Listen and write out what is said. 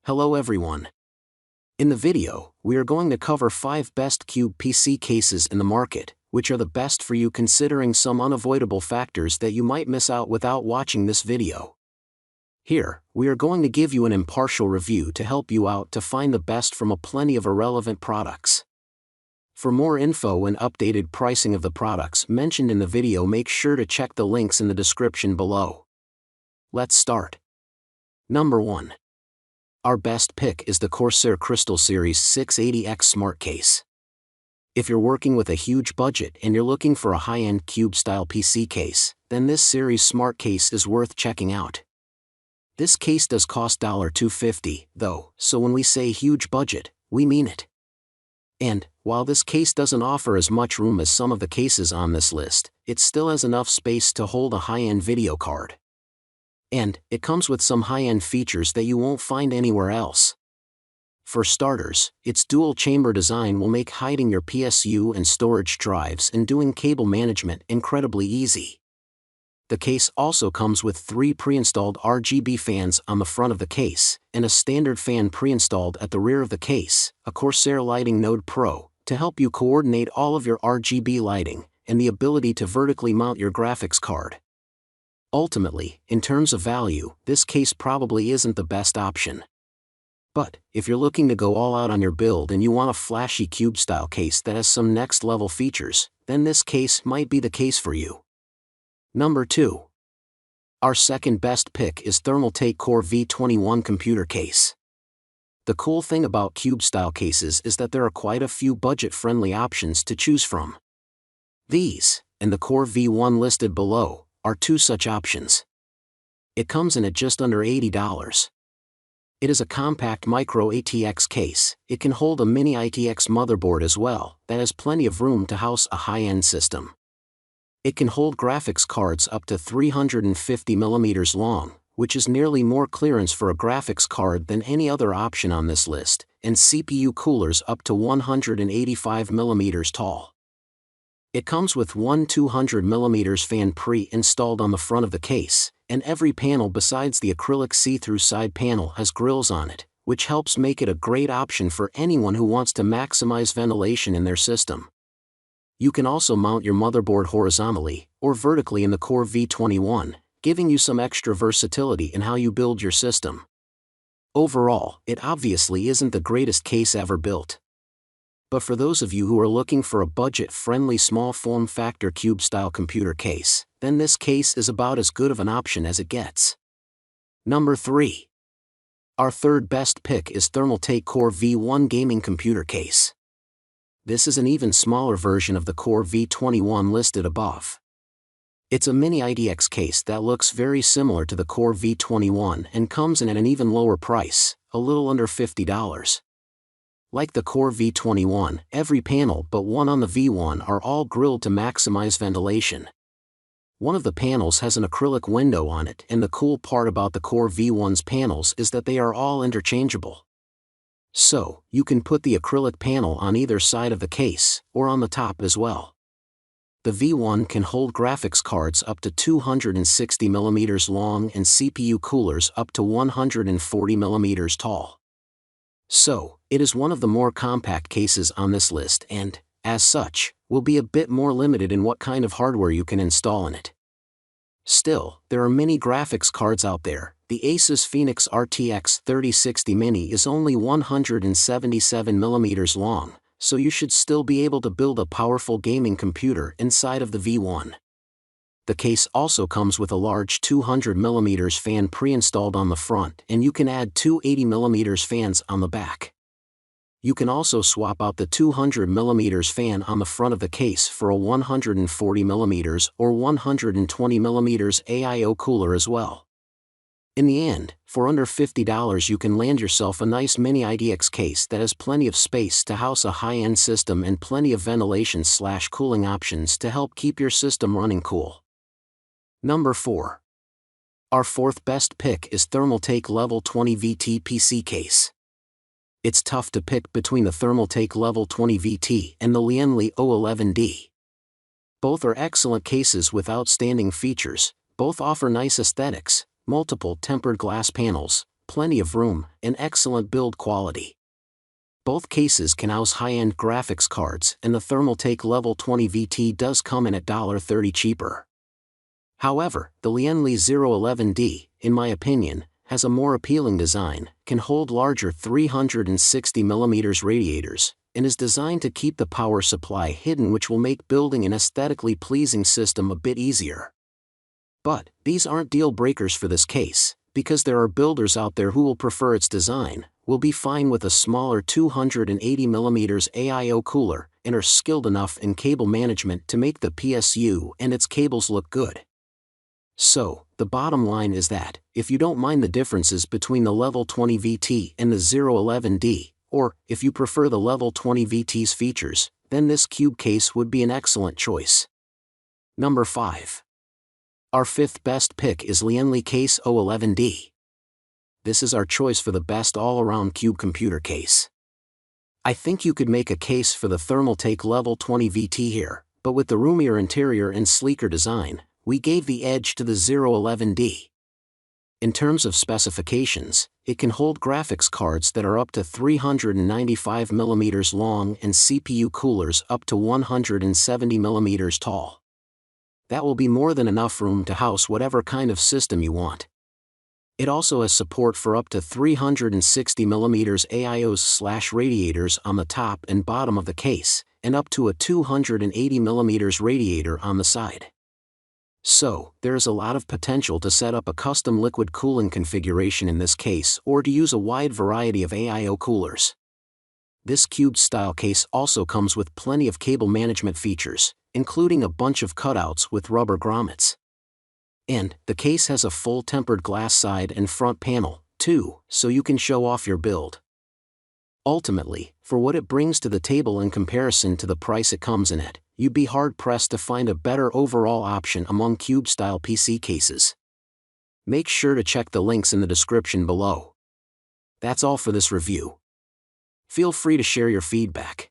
Hello everyone. In the video, we are going to cover 5 best Cube PC cases in the market, which are the best for you considering some unavoidable factors that you might miss out without watching this video. Here, we are going to give you an impartial review to help you out to find the best from a plenty of irrelevant products. For more info and updated pricing of the products mentioned in the video, make sure to check the links in the description below. Let's start. Number 1. Our best pick is the Corsair Crystal Series 680X Smart Case. If you're working with a huge budget and you're looking for a high-end cube-style PC case, then this series smart case is worth checking out. This case does cost $250, though, so when we say huge budget, we mean it. And, while this case doesn't offer as much room as some of the cases on this list, it still has enough space to hold a high-end video card. And, it comes with some high-end features that you won't find anywhere else. For starters, its dual-chamber design will make hiding your PSU and storage drives and doing cable management incredibly easy. The case also comes with 3 pre-installed RGB fans on the front of the case, and a standard fan pre-installed at the rear of the case, a Corsair Lighting Node Pro, to help you coordinate all of your RGB lighting, and the ability to vertically mount your graphics card. Ultimately, in terms of value, this case probably isn't the best option. But, if you're looking to go all out on your build and you want a flashy cube-style case that has some next-level features, then this case might be the case for you. Number 2. Our second best pick is Thermaltake Core V21 computer case. The cool thing about cube-style cases is that there are quite a few budget-friendly options to choose from. These, and the Core V1 listed below, are 2 such options. It comes in at just under $80. It is a compact micro ATX case. It can hold a mini ITX motherboard as well, that has plenty of room to house a high-end system. It can hold graphics cards up to 350 mm long, which is nearly more clearance for a graphics card than any other option on this list, and CPU coolers up to 185 mm tall. It comes with one 200 mm fan pre-installed on the front of the case, and every panel besides the acrylic see-through side panel has grills on it, which helps make it a great option for anyone who wants to maximize ventilation in their system. You can also mount your motherboard horizontally, or vertically in the Core V21, giving you some extra versatility in how you build your system. Overall, it obviously isn't the greatest case ever built. But for those of you who are looking for a budget-friendly small form-factor cube-style computer case, then this case is about as good of an option as it gets. Number 3. Our third best pick is Thermaltake Core V1 gaming computer case. This is an even smaller version of the Core V21 listed above. It's a mini ITX case that looks very similar to the Core V21 and comes in at an even lower price, a little under $50. Like the Core V21, every panel but one on the V1 are all grilled to maximize ventilation. One of the panels has an acrylic window on it, and the cool part about the Core V1's panels is that they are all interchangeable. So, you can put the acrylic panel on either side of the case, or on the top as well. The V1 can hold graphics cards up to 260 mm long and CPU coolers up to 140 mm tall. So, it is one of the more compact cases on this list and, as such, will be a bit more limited in what kind of hardware you can install in it. Still, there are many graphics cards out there. The Asus Phoenix RTX 3060 Mini is only 177 mm long, so you should still be able to build a powerful gaming computer inside of the V1. The case also comes with a large 200 mm fan pre-installed on the front, and you can add 2 80 mm fans on the back. You can also swap out the 200 mm fan on the front of the case for a 140 mm or 120 mm AIO cooler as well. In the end, for under $50 you can land yourself a nice mini ITX case that has plenty of space to house a high-end system and plenty of ventilation/cooling options to help keep your system running cool. Number 4. Our fourth best pick is Thermaltake Level 20 VT PC case. It's tough to pick between the Thermaltake Level 20 VT and the Lian-Li O11D. Both are excellent cases with outstanding features, both offer nice aesthetics, multiple tempered glass panels, plenty of room, and excellent build quality. Both cases can house high-end graphics cards, and the Thermaltake Level 20 VT does come in at $30 cheaper. However, the Lian-Li 011D, in my opinion, has a more appealing design, can hold larger 360mm radiators, and is designed to keep the power supply hidden, which will make building an aesthetically pleasing system a bit easier. But these aren't deal breakers for this case, because there are builders out there who will prefer its design, will be fine with a smaller 280mm AIO cooler, and are skilled enough in cable management to make the PSU and its cables look good. So, the bottom line is that, if you don't mind the differences between the Level 20 VT and the 011D, or if you prefer the Level 20 VT's features, then this cube case would be an excellent choice. Number 5. Our fifth best pick is Lian-Li Case 011D. This is our choice for the best all-around cube computer case. I think you could make a case for the Thermaltake Level 20 VT here, but with the roomier interior and sleeker design, we gave the edge to the 011D. In terms of specifications, it can hold graphics cards that are up to 395mm long and CPU coolers up to 170mm tall. That will be more than enough room to house whatever kind of system you want. It also has support for up to 360mm AIOs/radiators on the top and bottom of the case, and up to a 280mm radiator on the side. So, there is a lot of potential to set up a custom liquid cooling configuration in this case, or to use a wide variety of AIO coolers. This cube-style case also comes with plenty of cable management features, including a bunch of cutouts with rubber grommets. And the case has a full tempered glass side and front panel, too, so you can show off your build. Ultimately, for what it brings to the table in comparison to the price it comes in at, you'd be hard-pressed to find a better overall option among cube-style PC cases. Make sure to check the links in the description below. That's all for this review. Feel free to share your feedback.